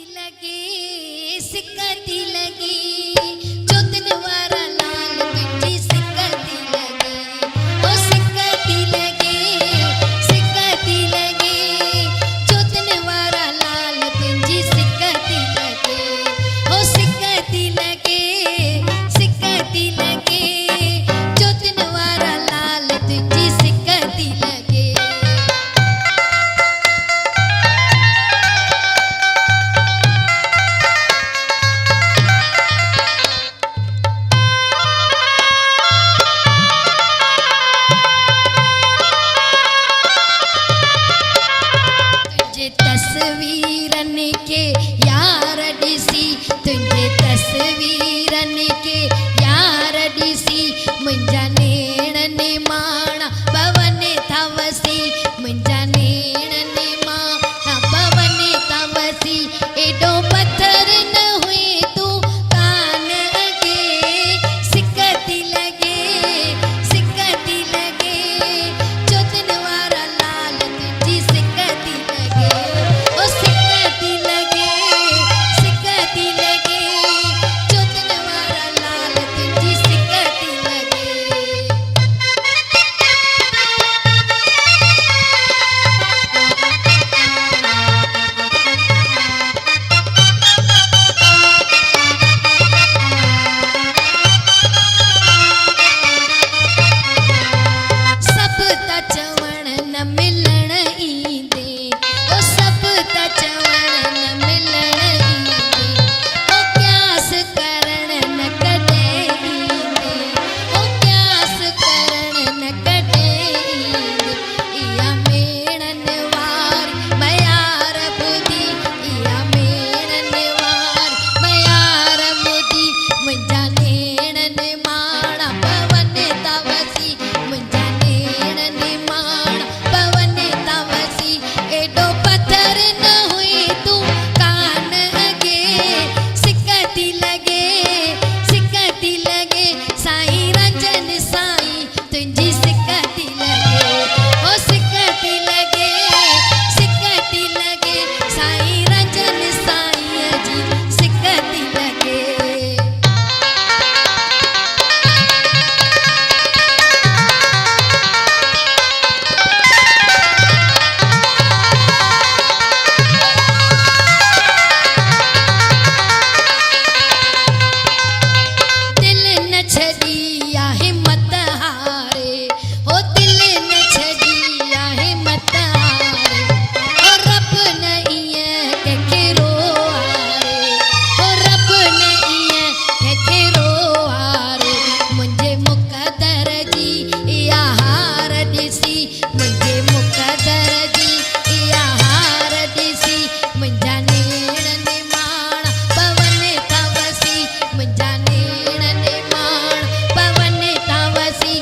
लगे सिकती लगी जोतन वारा लाल बिट्टी सिकती लगे ओ सिकती लगे जोतन वारा लाल बिट्टी सिकती लगे ओ सिकती लगे जोतन वारा लाल बिट्टी सिकती लगे। तस्वीरन के यार डिसी तुझे तस्वीरन के यार डिसी मुंजा नेणन माणा पवन थवसी मुंजा नेणन माणा पवन थवसी एडो पत्थर न हुए तू कान अगे सिकती लगे जोतन वारा लाल तुझी सिकती लगे ओ सिकती लगे जोतन वारा लाल तुझी सिकती लगे। सब ता चवण न मिलण ईंदे ओ सब ता चवण न मिलण ईंदे ओ क्यास करण न कॾे ईंदे ओ क्यास करण न कॾे ईंदे इहा मेणन वारी मयार ॿुधी इहा मेणन वारी मयार ॿुधी मुंहिंजा नेणन माणा पवन थवसी मुंहिंजा नेणन माणा पवन थवसी एडो पत्थर न हुई तू कान अगे सिकती लगे साईं रंजन साईं तुंहिंजी सिकती लगे ओ सिकती लगे साईं रंजन साईं जी सिकती लगे। दिल न छॾी आहे हिम्मत हारे ओ दिल न छॾी आहे हिम्मत हारे ओ रब न ईअं कंहिंखे रोहारे ओ रब न ईअं कंहिंखे रोहारे मुंहिंजे मुक़दर जी इहा हार ॾिसी मुंहिंजे मुक़दर जी इहा हार ॾिसी मुंहिंजा नेणन माणा पवन थवसी मुंहिंजा नेणन माणा पवन थवसी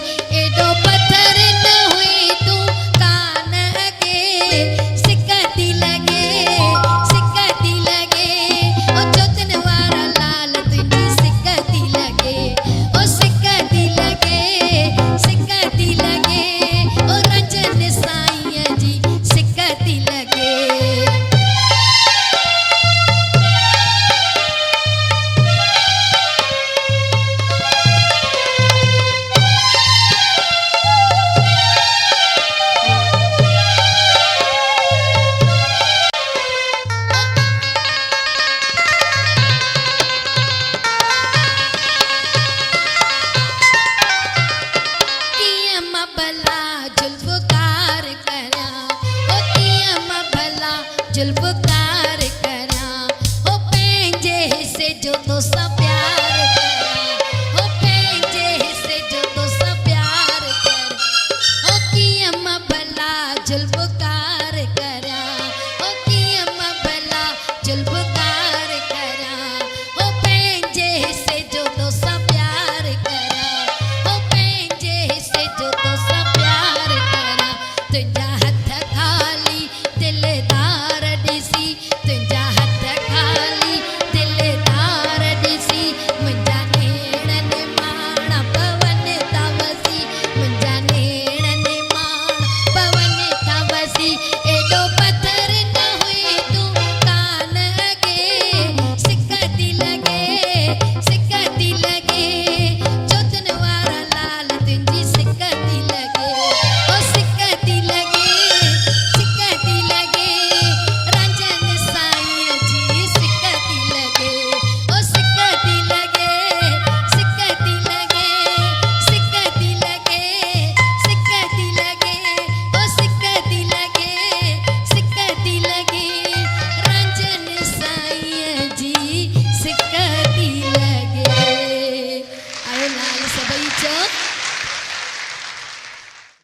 एडो पत्थर न हुई तू कान अगे सिकती लगे ओ जोतन वारा लाल तुंहिंजी सिकती लगे ओ सिकती लगे ओ रंजन साईं जी सिकती लगे। कीअं मां भला जुल्फ़कार करियां ओ कीअं मां भला जुल्फ़कार करियां ओ पंहिंजे हिसे जो तोसां प्यार